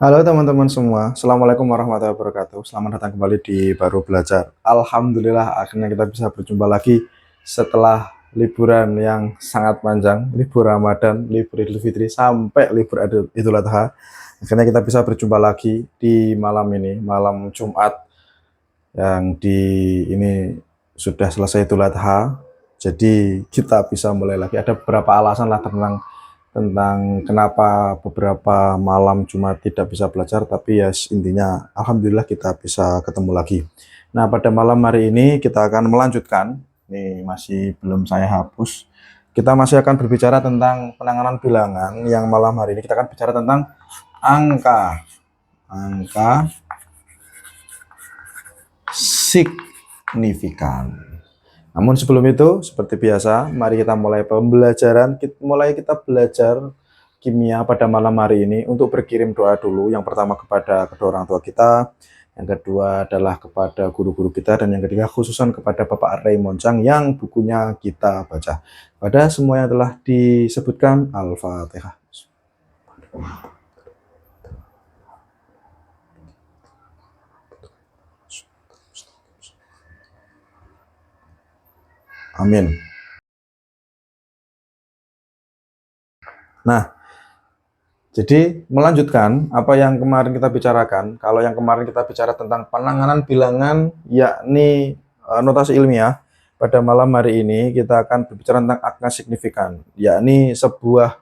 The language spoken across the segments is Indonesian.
Halo teman-teman semua, Assalamualaikum warahmatullahi wabarakatuh. Selamat datang kembali di Baru Belajar. Alhamdulillah akhirnya kita bisa berjumpa lagi setelah liburan yang sangat panjang, libur Ramadan, libur Idul Fitri, sampai libur Idul Adha. Akhirnya kita bisa berjumpa lagi di malam ini, malam Jumat yang ini sudah selesai Idul Adha. Jadi kita bisa mulai lagi. Ada beberapa alasan lah tentang kenapa beberapa malam cuma tidak bisa belajar, tapi ya intinya alhamdulillah kita bisa ketemu lagi. Nah, pada malam hari ini kita akan melanjutkan, ini masih belum saya hapus, kita masih akan berbicara tentang penanganan bilangan. Yang malam hari ini kita akan bicara tentang angka signifikan. Namun sebelum itu, seperti biasa, mari kita mulai pembelajaran. Kita belajar kimia pada malam hari ini untuk berkirim doa dulu. Yang pertama kepada kedua orang tua kita, yang kedua adalah kepada guru-guru kita, dan yang ketiga khususan kepada Bapak Raymond Chang yang bukunya kita baca. Pada semua yang telah disebutkan, Al-Fatihah. Amin. Nah, jadi melanjutkan apa yang kemarin kita bicarakan. Kalau yang kemarin kita bicara tentang penanganan bilangan, yakni notasi ilmiah, pada malam hari ini kita akan berbicara tentang angka signifikan, yakni sebuah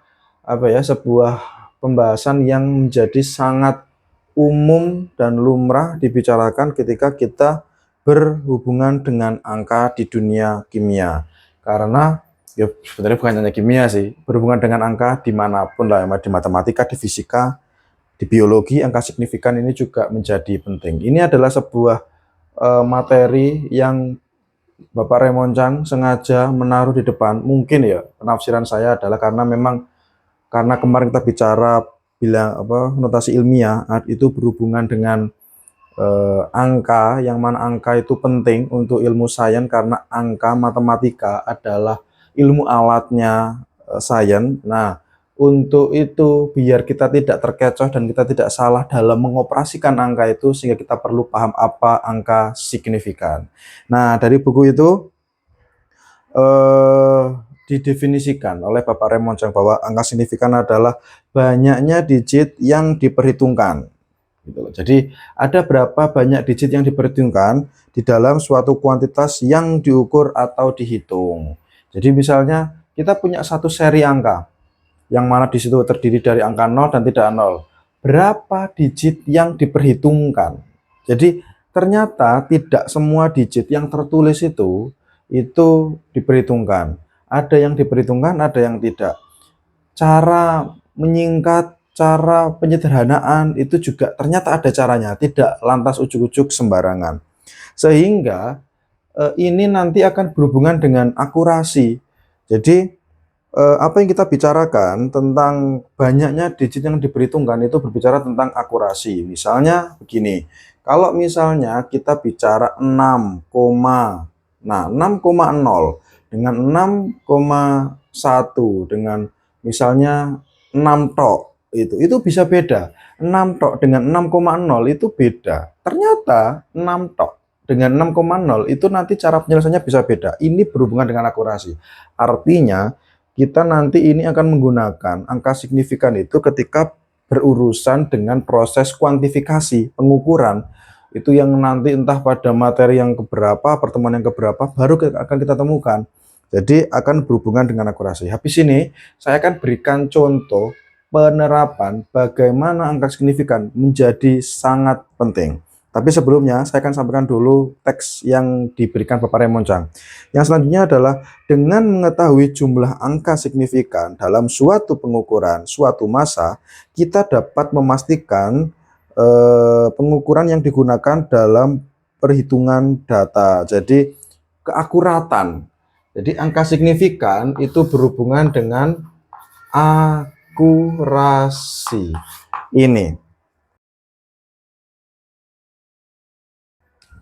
pembahasan yang menjadi sangat umum dan lumrah dibicarakan ketika kita berhubungan dengan angka di dunia kimia. Karena ya sebenarnya bukan hanya kimia sih, berhubungan dengan angka dimanapun lah, di matematika, di fisika, di biologi, angka signifikan ini juga menjadi penting. Ini adalah sebuah materi yang Bapak Raymond Chang sengaja menaruh di depan. Mungkin ya penafsiran saya adalah karena kemarin kita bicara notasi ilmiah itu berhubungan dengan angka, yang mana angka itu penting untuk ilmu sains karena angka matematika adalah ilmu alatnya sains. Nah, untuk itu biar kita tidak terkecoh dan kita tidak salah dalam mengoperasikan angka itu, sehingga kita perlu paham apa angka signifikan. Nah, dari buku itu didefinisikan oleh Bapak Raymond Chang bahwa angka signifikan adalah banyaknya digit yang diperhitungkan. Gitu loh. Jadi ada berapa banyak digit yang diperhitungkan di dalam suatu kuantitas yang diukur atau dihitung. Jadi misalnya kita punya satu seri angka yang mana di situ terdiri dari angka 0 dan tidak 0. Berapa digit yang diperhitungkan? Jadi ternyata tidak semua digit yang tertulis itu diperhitungkan. Ada yang diperhitungkan, ada yang tidak. Cara menyingkat, cara penyederhanaan itu juga ternyata ada caranya, tidak lantas ujuk-ujuk sembarangan. Sehingga ini nanti akan berhubungan dengan akurasi. Jadi apa yang kita bicarakan tentang banyaknya digit yang diperhitungkan itu berbicara tentang akurasi. Misalnya begini, kalau misalnya kita bicara 6,0 dengan 6,1 dengan misalnya 6 tok, itu bisa beda. 6 tok dengan 6,0 itu beda. Ternyata 6 tok dengan 6,0 itu nanti cara penyelesaiannya bisa beda. Ini berhubungan dengan akurasi. Artinya kita nanti ini akan menggunakan angka signifikan itu ketika berurusan dengan proses kuantifikasi, pengukuran. Itu yang nanti entah pada materi yang keberapa, pertemuan yang keberapa, baru akan kita temukan. Jadi akan berhubungan dengan akurasi. Habis ini saya akan berikan contoh penerapan bagaimana angka signifikan menjadi sangat penting. Tapi sebelumnya saya akan sampaikan dulu teks yang diberikan Bapak Raymond Chang. Yang selanjutnya adalah dengan mengetahui jumlah angka signifikan dalam suatu pengukuran, suatu massa, kita dapat memastikan pengukuran yang digunakan dalam perhitungan data. Jadi keakuratan. Jadi angka signifikan itu berhubungan dengan akurasi. Ini.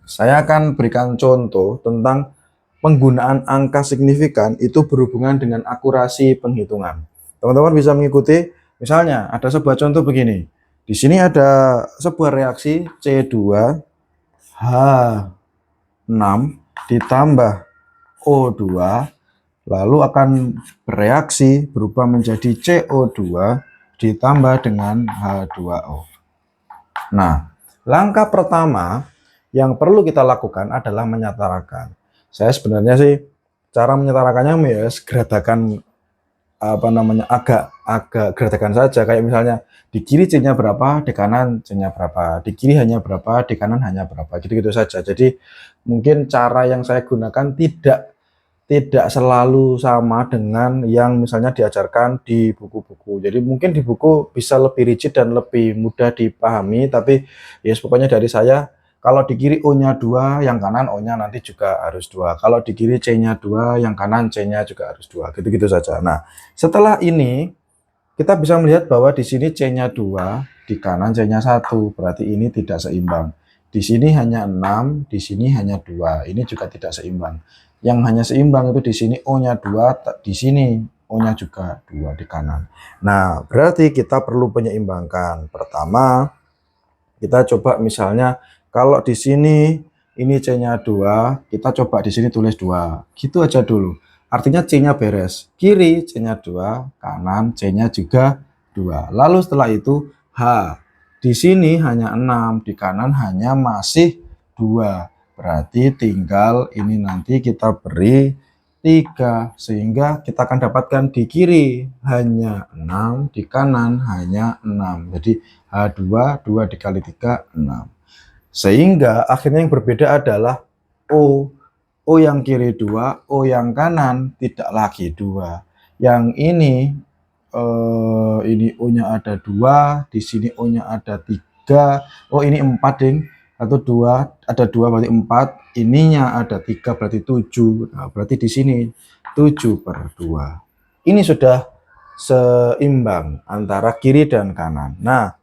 Saya akan berikan contoh tentang penggunaan angka signifikan itu berhubungan dengan akurasi penghitungan. Teman-teman bisa mengikuti, misalnya ada sebuah contoh begini. Di sini ada sebuah reaksi C2H6 ditambah O2, lalu akan bereaksi berubah menjadi CO2 ditambah dengan H2O. Nah, langkah pertama yang perlu kita lakukan adalah menyetarakan. Saya sebenarnya sih cara menyetarakannya ya geradakan agak geradakan saja, kayak misalnya di kiri C-nya berapa, di kanan C-nya berapa, di kiri hanya berapa, di kanan hanya berapa, gitu-gitu saja. Jadi mungkin cara yang saya gunakan tidak selalu sama dengan yang misalnya diajarkan di buku-buku. Jadi mungkin di buku bisa lebih rigid dan lebih mudah dipahami, tapi ya pokoknya dari saya, kalau di kiri O-nya 2, yang kanan O-nya nanti juga harus 2. Kalau di kiri C-nya 2, yang kanan C-nya juga harus 2. Gitu-gitu saja. Nah, setelah ini kita bisa melihat bahwa di sini C-nya 2, di kanan C-nya 1. Berarti ini tidak seimbang. Di sini hanya 6, di sini hanya 2. Ini juga tidak seimbang. Yang hanya seimbang itu di sini O-nya 2, di sini O-nya juga 2 di kanan. Nah, berarti kita perlu penyeimbangkan. Pertama, kita coba misalnya kalau di sini ini C-nya 2, kita coba di sini tulis 2. Gitu aja dulu. Artinya C-nya beres. Kiri C-nya 2, kanan C-nya juga 2. Lalu setelah itu H. Di sini hanya 6, di kanan hanya masih 2. Berarti tinggal ini nanti kita beri 3. Sehingga kita akan dapatkan di kiri hanya 6, di kanan hanya 6. Jadi H2, 2 dikali 3, 6. Sehingga akhirnya yang berbeda adalah O. O yang kiri 2, O yang kanan tidak lagi 2. Yang ini O-nya ada 2, di sini O-nya ada 3. Oh, ini 4, ding. 1, 2, ada 2 berarti 4. Ininya ada 3 berarti 7. Nah, berarti di sini 7/2. Ini sudah seimbang antara kiri dan kanan. Nah,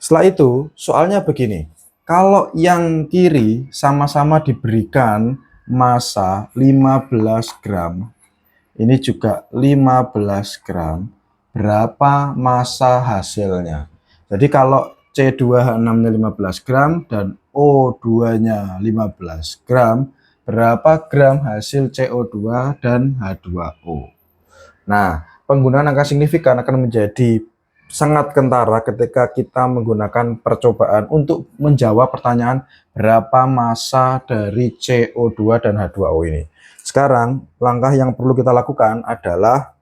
setelah itu soalnya begini. Kalau yang kiri sama-sama diberikan massa 15 gram, ini juga 15 gram, berapa massa hasilnya? Jadi kalau C2H6-nya 15 gram dan O2-nya 15 gram, berapa gram hasil CO2 dan H2O? Nah, penggunaan angka signifikan akan menjadi sangat kentara ketika kita menggunakan percobaan untuk menjawab pertanyaan berapa massa dari CO2 dan H2O ini. Sekarang, langkah yang perlu kita lakukan adalah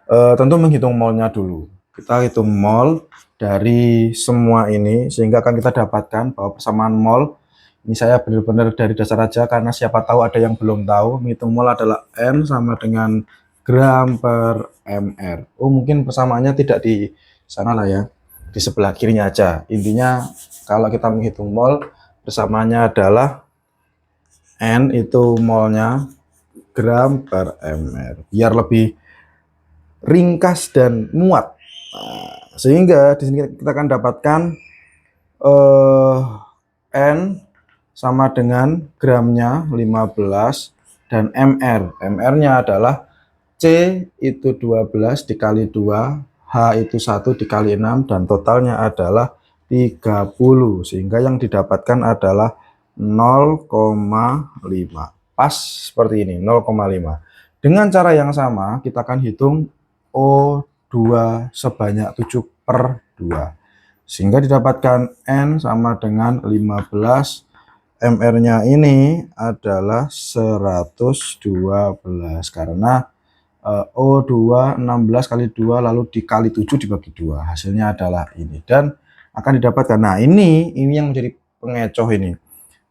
tentu menghitung molnya dulu. Kita hitung mol dari semua ini, sehingga akan kita dapatkan bahwa persamaan mol, ini saya benar-benar dari dasar aja, karena siapa tahu ada yang belum tahu, menghitung mol adalah N sama dengan gram per mr. Oh, mungkin persamaannya tidak di sana lah ya, di sebelah kirinya aja. Intinya kalau kita menghitung mol, persamaannya adalah N itu molnya gram per mr, biar lebih ringkas dan muat. Nah, sehingga di sini kita akan dapatkan N sama dengan gramnya 15 dan mr-nya adalah C itu 12 dikali 2, H itu 1 dikali 6, dan totalnya adalah 30. Sehingga yang didapatkan adalah 0,5. Pas seperti ini, 0,5. Dengan cara yang sama, kita akan hitung O2 sebanyak 7/2. Sehingga didapatkan N sama dengan 15. MR-nya ini adalah 112 karena O2 16 kali 2 lalu dikali 7 dibagi 2, hasilnya adalah ini, dan akan didapatkan. Nah, ini yang menjadi pengecoh ini.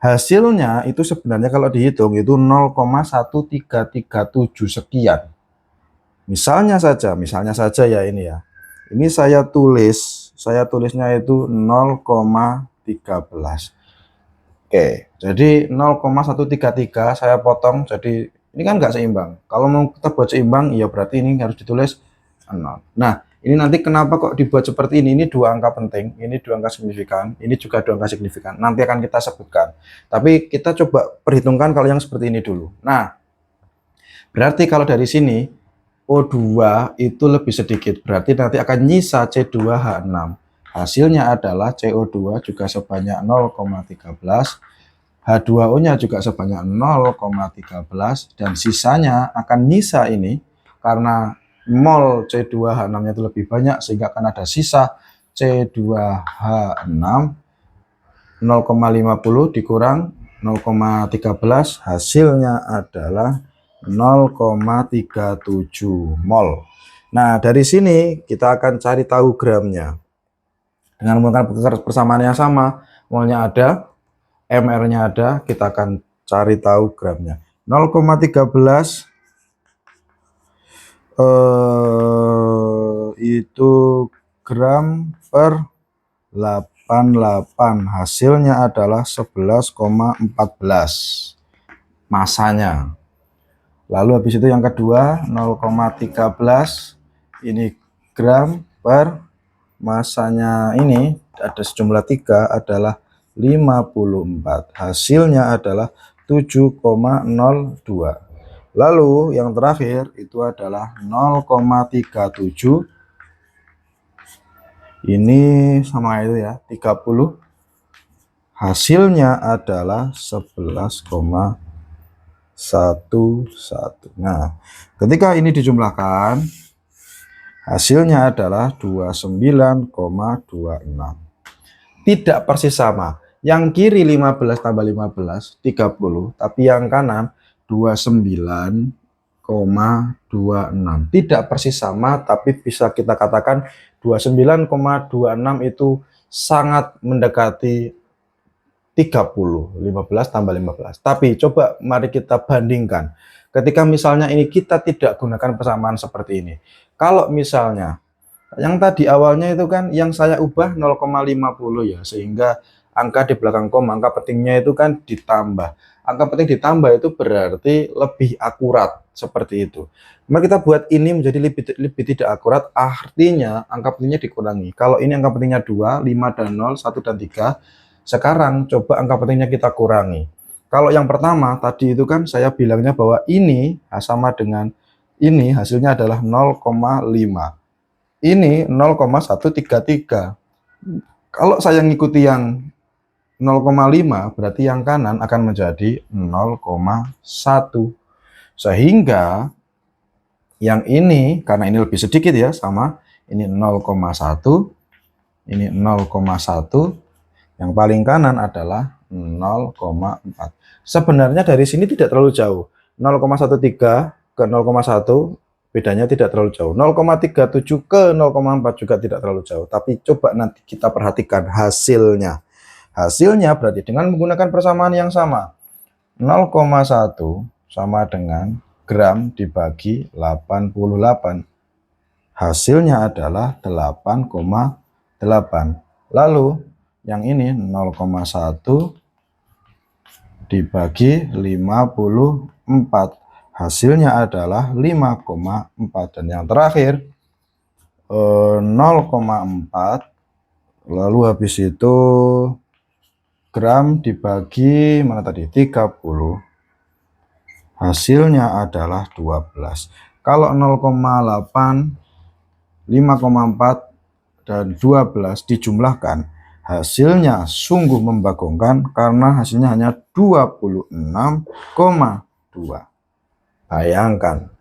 Hasilnya itu sebenarnya kalau dihitung itu 0,1337 sekian. Misalnya saja ya ini ya. Ini saya tulisnya itu 0,13. Oke, jadi 0,133 saya potong, jadi ini kan nggak seimbang. Kalau mau kita buat seimbang, ya berarti ini harus ditulis 0. Nah, ini nanti kenapa kok dibuat seperti ini? Ini dua angka penting, ini dua angka signifikan, ini juga dua angka signifikan. Nanti akan kita sebutkan. Tapi kita coba perhitungkan kalau yang seperti ini dulu. Nah, berarti kalau dari sini O2 itu lebih sedikit, berarti nanti akan nyisa C2H6. Hasilnya adalah CO2 juga sebanyak 0,13, H2O-nya juga sebanyak 0,13, dan sisanya akan nyisa ini karena mol C2H6-nya itu lebih banyak sehingga akan ada sisa C2H6 0,50 dikurang 0,13, hasilnya adalah 0,37 mol. Nah, dari sini kita akan cari tahu gramnya. Dengan menggunakan persamaan yang sama, molnya ada, MR-nya ada, kita akan cari tahu gramnya. 0,13 itu gram per 88, hasilnya adalah 11,14 masanya. Lalu habis itu yang kedua 0,13 ini gram per masanya, ini ada sejumlah 3 adalah 54, hasilnya adalah 7,02. Lalu yang terakhir itu adalah 0,37, ini sama itu ya, 30, hasilnya adalah 11,11. Nah, ketika ini dijumlahkan, hasilnya adalah 29,26. Tidak persis sama. Yang kiri 15 tambah 15, 30. Tapi yang kanan 29,26. Tidak persis sama, tapi bisa kita katakan 29,26 itu sangat mendekati 30. 15 tambah 15. Tapi coba mari kita bandingkan. Ketika misalnya ini kita tidak gunakan persamaan seperti ini. Kalau misalnya yang tadi awalnya itu kan yang saya ubah 0,50 ya, sehingga angka di belakang koma, angka pentingnya itu kan ditambah. Angka penting ditambah itu berarti lebih akurat, seperti itu. Mari kita buat ini menjadi lebih tidak akurat, artinya angka pentingnya dikurangi. Kalau ini angka pentingnya 2, 5 dan 0, 1 dan 3. Sekarang coba angka pentingnya kita kurangi. Kalau yang pertama tadi itu kan saya bilangnya bahwa ini sama dengan ini, hasilnya adalah 0,5. Ini 0,133. Kalau saya ngikuti yang 0,5, berarti yang kanan akan menjadi 0,1. Sehingga yang ini, karena ini lebih sedikit ya, sama, ini 0,1, ini 0,1, yang paling kanan adalah 0,4. Sebenarnya dari sini tidak terlalu jauh. 0,13 ke 0,1, bedanya tidak terlalu jauh. 0,37 ke 0,4 juga tidak terlalu jauh. Tapi coba nanti kita perhatikan hasilnya. Hasilnya berarti dengan menggunakan persamaan yang sama. 0,1 sama dengan gram dibagi 88. Hasilnya adalah 8,8. Lalu yang ini 0,1 dibagi 54. Hasilnya adalah 5,4. Dan yang terakhir 0,4. Lalu habis itu gram dibagi mana tadi, 30. Hasilnya adalah 12. Kalau 0,8, 5,4 dan 12 dijumlahkan, hasilnya sungguh membagongkan karena hasilnya hanya 26,2. Bayangkan,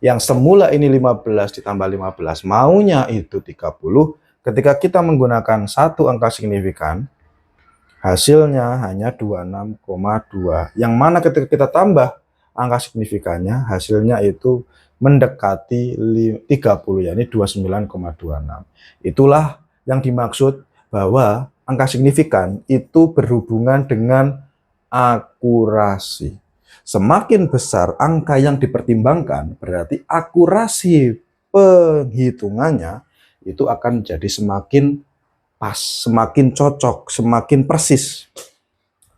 yang semula ini 15 ditambah 15, maunya itu 30. Ketika kita menggunakan satu angka signifikan, hasilnya hanya 26,2. Yang mana ketika kita tambah angka signifikannya, hasilnya itu mendekati 30, yakni 29,26. Itulah yang dimaksud bahwa angka signifikan itu berhubungan dengan akurasi. Semakin besar angka yang dipertimbangkan, berarti akurasi penghitungannya itu akan jadi semakin pas, semakin cocok, semakin persis.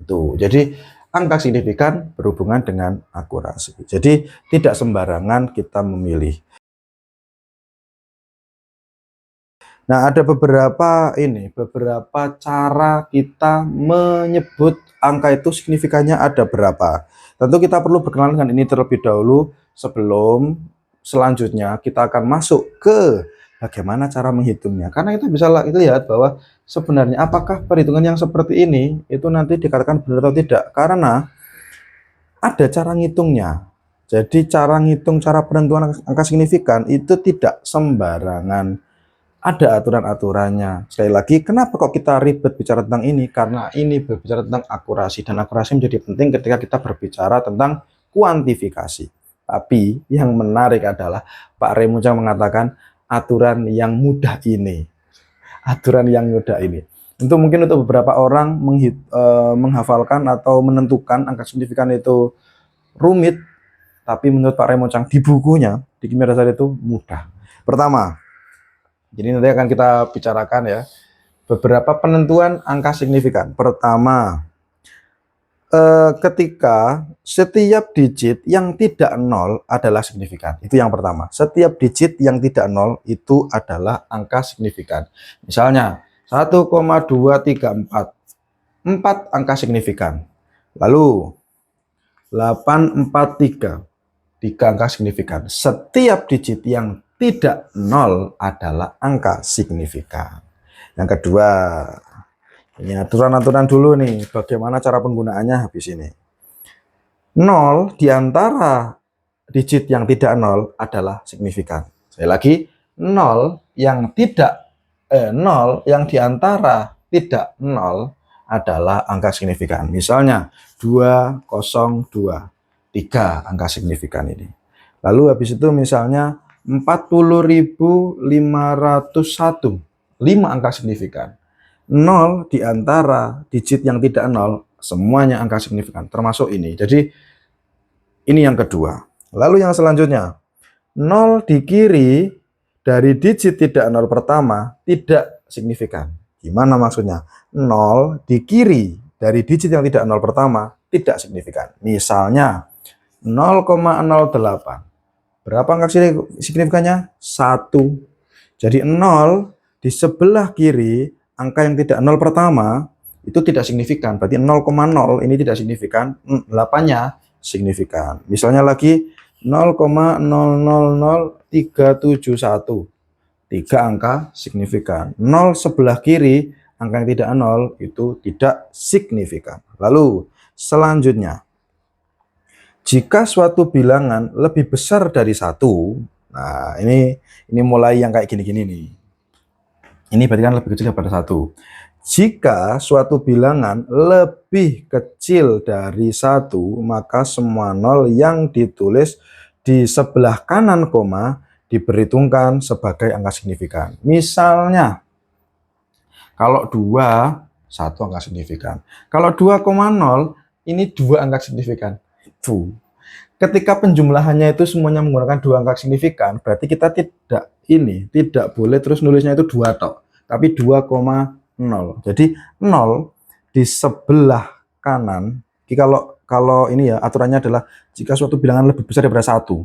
Tuh, jadi angka signifikan berhubungan dengan akurasi. Jadi tidak sembarangan kita memilih. Nah, ada beberapa cara kita menyebut angka itu signifikannya ada berapa. Tentu kita perlu berkenalan dengan ini terlebih dahulu sebelum selanjutnya kita akan masuk ke bagaimana cara menghitungnya. Karena kita bisa lihat bahwa sebenarnya apakah perhitungan yang seperti ini itu nanti dikatakan benar atau tidak. Karena ada cara ngitungnya. Jadi cara ngitung, cara penentuan angka signifikan itu tidak sembarangan. Ada aturan-aturannya. Sekali lagi, kenapa kok kita ribet bicara tentang ini? Karena ini berbicara tentang akurasi, dan akurasi menjadi penting ketika kita berbicara tentang kuantifikasi. Tapi yang menarik adalah Pak Remucang mengatakan aturan yang mudah ini. Aturan yang mudah ini. Mungkin untuk beberapa orang menghafalkan atau menentukan angka signifikan itu rumit, tapi menurut Pak Remucang di bukunya, di Kimia Dasar itu mudah. Pertama, jadi nanti akan kita bicarakan ya, beberapa penentuan angka signifikan. Pertama, ketika setiap digit yang tidak nol adalah signifikan. Itu yang pertama. Setiap digit yang tidak nol itu adalah angka signifikan. Misalnya 1,234, 4 angka signifikan. Lalu 843, 3 angka signifikan. Setiap digit yang tidak nol adalah angka signifikan. Yang kedua, ini aturan-aturan dulu nih, bagaimana cara penggunaannya habis ini. 0 di antara digit yang tidak nol adalah signifikan. Sekali lagi, 0 yang di antara tidak nol adalah angka signifikan. Misalnya 202, 3 angka signifikan ini. Lalu habis itu misalnya 40.501, 5 angka signifikan. 0 di antara digit yang tidak nol, semuanya angka signifikan, termasuk ini. Jadi ini yang kedua. Lalu yang selanjutnya, 0 di kiri dari digit tidak nol pertama tidak signifikan. Gimana maksudnya? 0 di kiri dari digit yang tidak nol pertama tidak signifikan. Misalnya 0,08. Berapa angka signifikannya? 1. Jadi 0 di sebelah kiri, angka yang tidak nol pertama itu tidak signifikan. Berarti 0,0 ini tidak signifikan, 8-nya signifikan. Misalnya lagi 0,000371. 3 angka signifikan. 0 sebelah kiri, angka yang tidak nol itu tidak signifikan. Lalu selanjutnya, jika suatu bilangan lebih besar dari 1, nah ini mulai yang kayak gini-gini nih. Ini berarti kan lebih kecil daripada 1. Jika suatu bilangan lebih kecil dari 1, maka semua nol yang ditulis di sebelah kanan koma diperhitungkan sebagai angka signifikan. Misalnya, kalau 2, 1 angka signifikan. Kalau 2,0, ini 2 angka signifikan. Ketika penjumlahannya itu semuanya menggunakan 2 angka signifikan, berarti kita tidak boleh terus nulisnya itu 2 tok, tapi 2,0. Jadi 0 di sebelah kanan. Kalau ini ya, aturannya adalah jika suatu bilangan lebih besar daripada 1,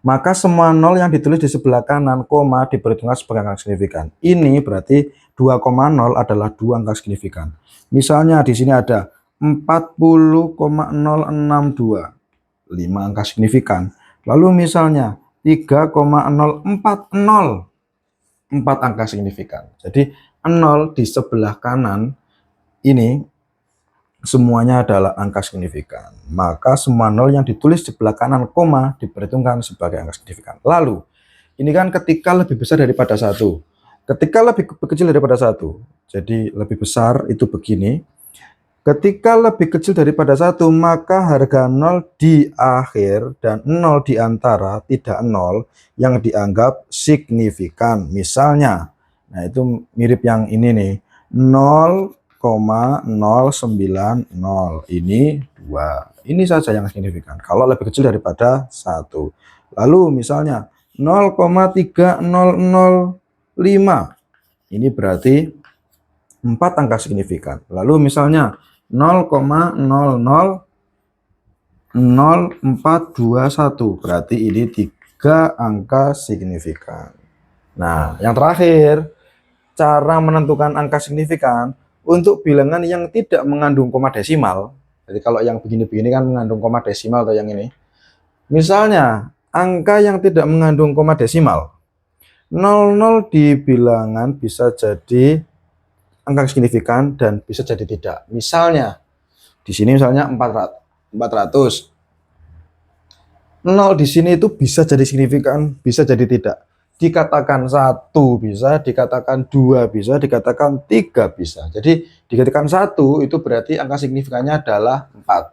maka semua 0 yang ditulis di sebelah kanan koma diperhitungkan sebagai angka signifikan. Ini berarti 2,0 adalah 2 angka signifikan. Misalnya di sini ada 40,062, 5 angka signifikan. Lalu misalnya 3,040, 4 angka signifikan. Jadi 0 di sebelah kanan ini semuanya adalah angka signifikan. Maka semua 0 yang ditulis di sebelah kanan koma diperhitungkan sebagai angka signifikan. Lalu ini kan ketika lebih besar daripada 1. Ketika lebih kecil daripada 1, jadi lebih besar itu begini. Ketika lebih kecil daripada 1, maka harga 0 di akhir dan 0 di antara tidak 0 yang dianggap signifikan. Misalnya, nah itu mirip yang ini nih, 0,090. Ini 2. Ini saja yang signifikan kalau lebih kecil daripada 1. Lalu misalnya 0,3005. Ini berarti 4 angka signifikan. Lalu misalnya 0,000421, berarti ini 3 angka signifikan. Nah, yang terakhir, cara menentukan angka signifikan untuk bilangan yang tidak mengandung koma desimal. Jadi kalau yang begini-begini kan mengandung koma desimal atau yang ini. Misalnya, angka yang tidak mengandung koma desimal. 00 di bilangan bisa jadi angka signifikan dan bisa jadi tidak. Misalnya di sini misalnya 400. 0 di sini itu bisa jadi signifikan, bisa jadi tidak. Dikatakan 1 bisa, dikatakan 2 bisa, dikatakan 3 bisa. Jadi dikatakan 1 itu berarti angka signifikannya adalah 4.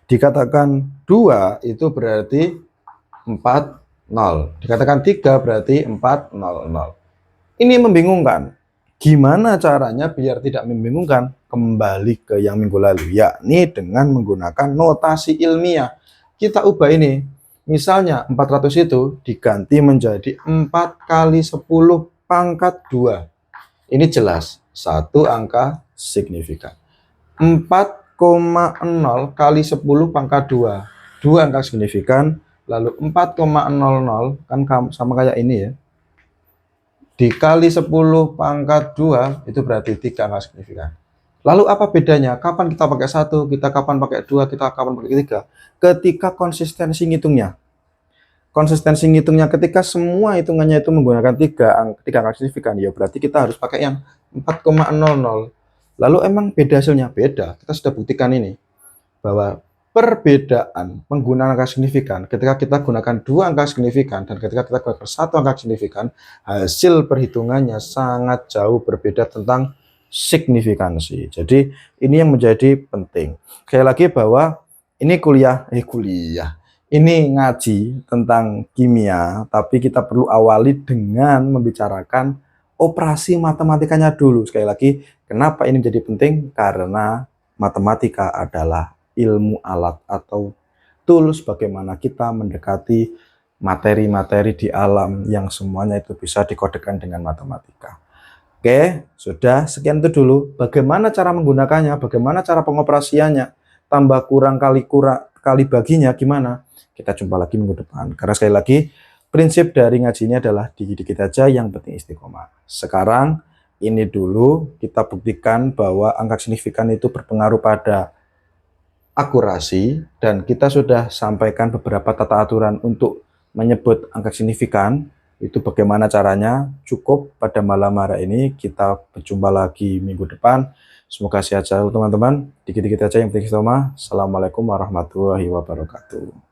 Dikatakan 2 itu berarti 40. Dikatakan 3 berarti 400. Ini membingungkan. Gimana caranya biar tidak membingungkan? Kembali ke yang minggu lalu, yakni dengan menggunakan notasi ilmiah. Kita ubah ini. Misalnya 400 itu diganti menjadi 4 kali 10 pangkat 2. Ini jelas satu angka signifikan. 4,0 kali 10 pangkat 2. 2 angka signifikan. Lalu 4,00 kan sama kayak ini ya. Dikali 10 pangkat 2 itu berarti 3 angka signifikan. Lalu apa bedanya? Kapan kita pakai 1, kita kapan pakai 2, kita kapan pakai 3? Ketika konsistensi ngitungnya. Konsistensi ngitungnya ketika semua hitungannya itu menggunakan 3 angka signifikan, ya berarti kita harus pakai yang 4,00. Lalu emang beda hasilnya? Beda. Kita sudah buktikan ini. Bahwa perbedaan penggunaan angka signifikan ketika kita gunakan 2 angka signifikan dan ketika kita gunakan 1 angka signifikan, hasil perhitungannya sangat jauh berbeda tentang signifikansi. Jadi ini yang menjadi penting. Sekali lagi bahwa ini kuliah, ini ngaji tentang kimia, tapi kita perlu awali dengan membicarakan operasi matematikanya dulu. Sekali lagi, kenapa ini menjadi penting? Karena matematika adalah ilmu alat atau tools bagaimana kita mendekati materi-materi di alam yang semuanya itu bisa dikodekan dengan matematika. Oke, sudah sekian itu dulu. Bagaimana cara menggunakannya, bagaimana cara pengoperasiannya, tambah kurang kali baginya gimana? Kita jumpa lagi minggu depan. Karena sekali lagi, prinsip dari ngaji ini adalah dikit-dikit aja yang penting istiqomah. Sekarang ini dulu kita buktikan bahwa angka signifikan itu berpengaruh pada akurasi, dan kita sudah sampaikan beberapa tata aturan untuk menyebut angka signifikan. Itu bagaimana caranya. Cukup pada malam hari ini. Kita berjumpa lagi minggu depan. Semoga sehat selalu teman-teman. Dikit-dikit aja yang penting istiqomah. Assalamualaikum warahmatullahi wabarakatuh.